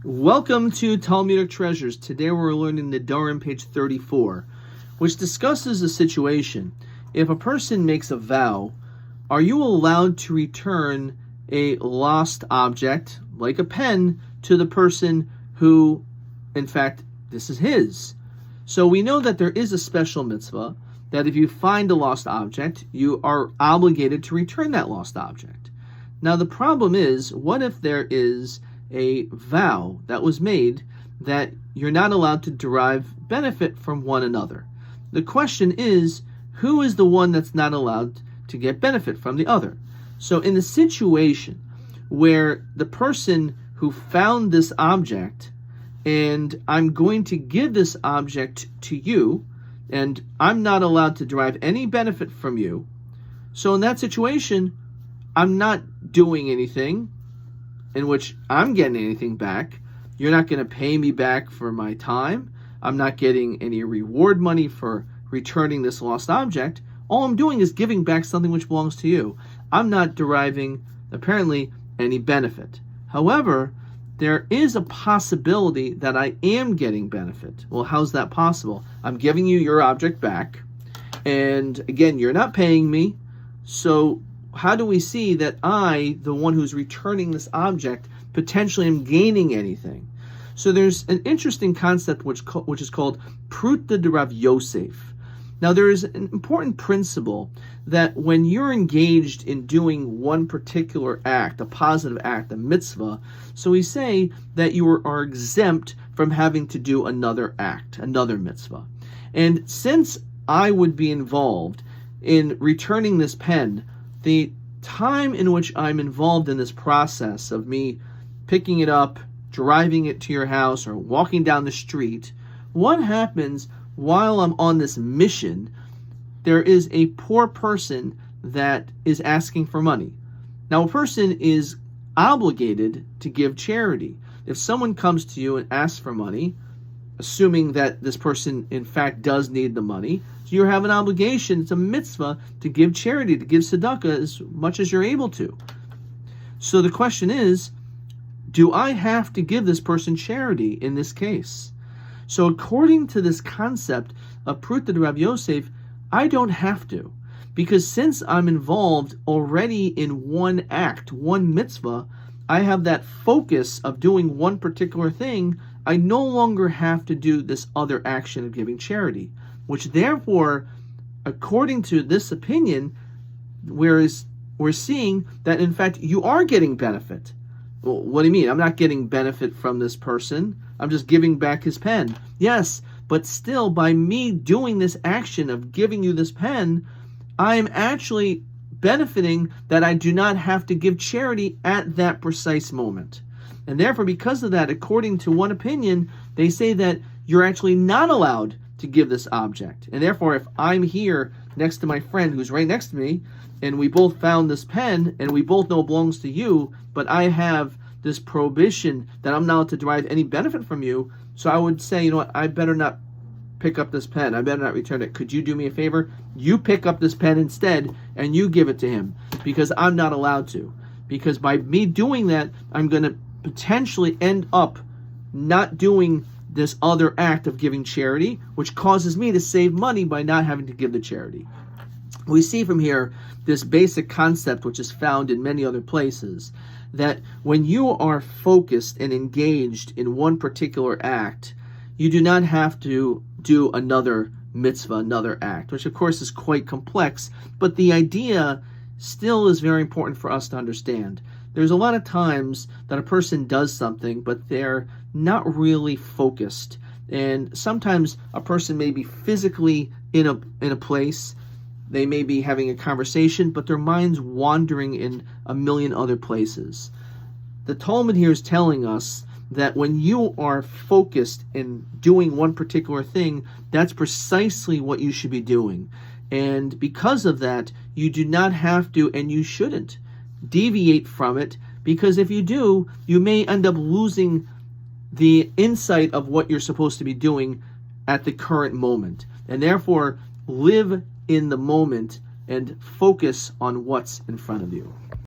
Welcome to Talmudic Treasures. Today we're learning Nedarim, page 34, which discusses a situation. If a person makes a vow, are you allowed to return a lost object, like a pen, to the person who, in fact, this is his? So we know that there is a special mitzvah that if you find a lost object, you are obligated to return that lost object. Now the problem is, what if there is a vow that was made that you're not allowed to derive benefit from one another? The question is, who is the one that's not allowed to get benefit from the other? So in the situation where the person who found this object, and I'm going to give this object to you, and I'm not allowed to derive any benefit from you, so in that situation, I'm not doing anything in which I'm getting anything back. You're not going to pay me back for my time. I'm not getting any reward money for returning this lost object. All I'm doing is giving back something which belongs to you. I'm not deriving, apparently, any benefit. However, there is a possibility that I am getting benefit. Well, how's that possible? I'm giving you your object back, and again, you're not paying me, so how do we see that I, the one who's returning this object, potentially am gaining anything? So there's an interesting concept which is called Prutta de Rav Yosef. Now there is an important principle that when you're engaged in doing one particular act, a positive act, a mitzvah, so we say that you are exempt from having to do another act, another mitzvah. And since I would be involved in returning this pen, the time in which I'm involved in this process of me picking it up, driving it to your house, or walking down the street, what happens while I'm on this mission? There is a poor person that is asking for money. Now, a person is obligated to give charity. If someone comes to you and asks for money, assuming that this person in fact does need the money, so you have an obligation, it's a mitzvah, to give charity, to give tzedakah as much as you're able to. So the question is, do I have to give this person charity in this case? So according to this concept of Prutta de Rav Yosef, I don't have to, because since I'm involved already in one act, one mitzvah, I have that focus of doing one particular thing. I no longer have to do this other action of giving charity, which therefore, according to this opinion, whereas we're seeing that in fact you are getting benefit. Well, what do you mean? I'm not getting benefit from this person. I'm just giving back his pen. Yes, but still, by me doing this action of giving you this pen, I am actually benefiting that I do not have to give charity at that precise moment. And therefore, because of that, according to one opinion, they say that you're actually not allowed to give this object. And therefore, if I'm here next to my friend who's right next to me, and we both found this pen, and we both know it belongs to you, but I have this prohibition that I'm not allowed to derive any benefit from you, so I would say, you know what, I better not pick up this pen. I better not return it. Could you do me a favor? You pick up this pen instead, and you give it to him, because I'm not allowed to. Because by me doing that, I'm going to potentially end up not doing this other act of giving charity, which causes me to save money by not having to give the charity. We see from here this basic concept, which is found in many other places, that when you are focused and engaged in one particular act, you do not have to do another mitzvah, another act, which of course is quite complex, but the idea still is very important for us to understand. There's a lot of times that a person does something, but they're not really focused. And sometimes a person may be physically in a place, they may be having a conversation, but their mind's wandering in a million other places. The Talmud here is telling us that when you are focused in doing one particular thing, that's precisely what you should be doing. And because of that, you do not have to, and you shouldn't, deviate from it, because if you do, you may end up losing the insight of what you're supposed to be doing at the current moment. And therefore, live in the moment and focus on what's in front of you.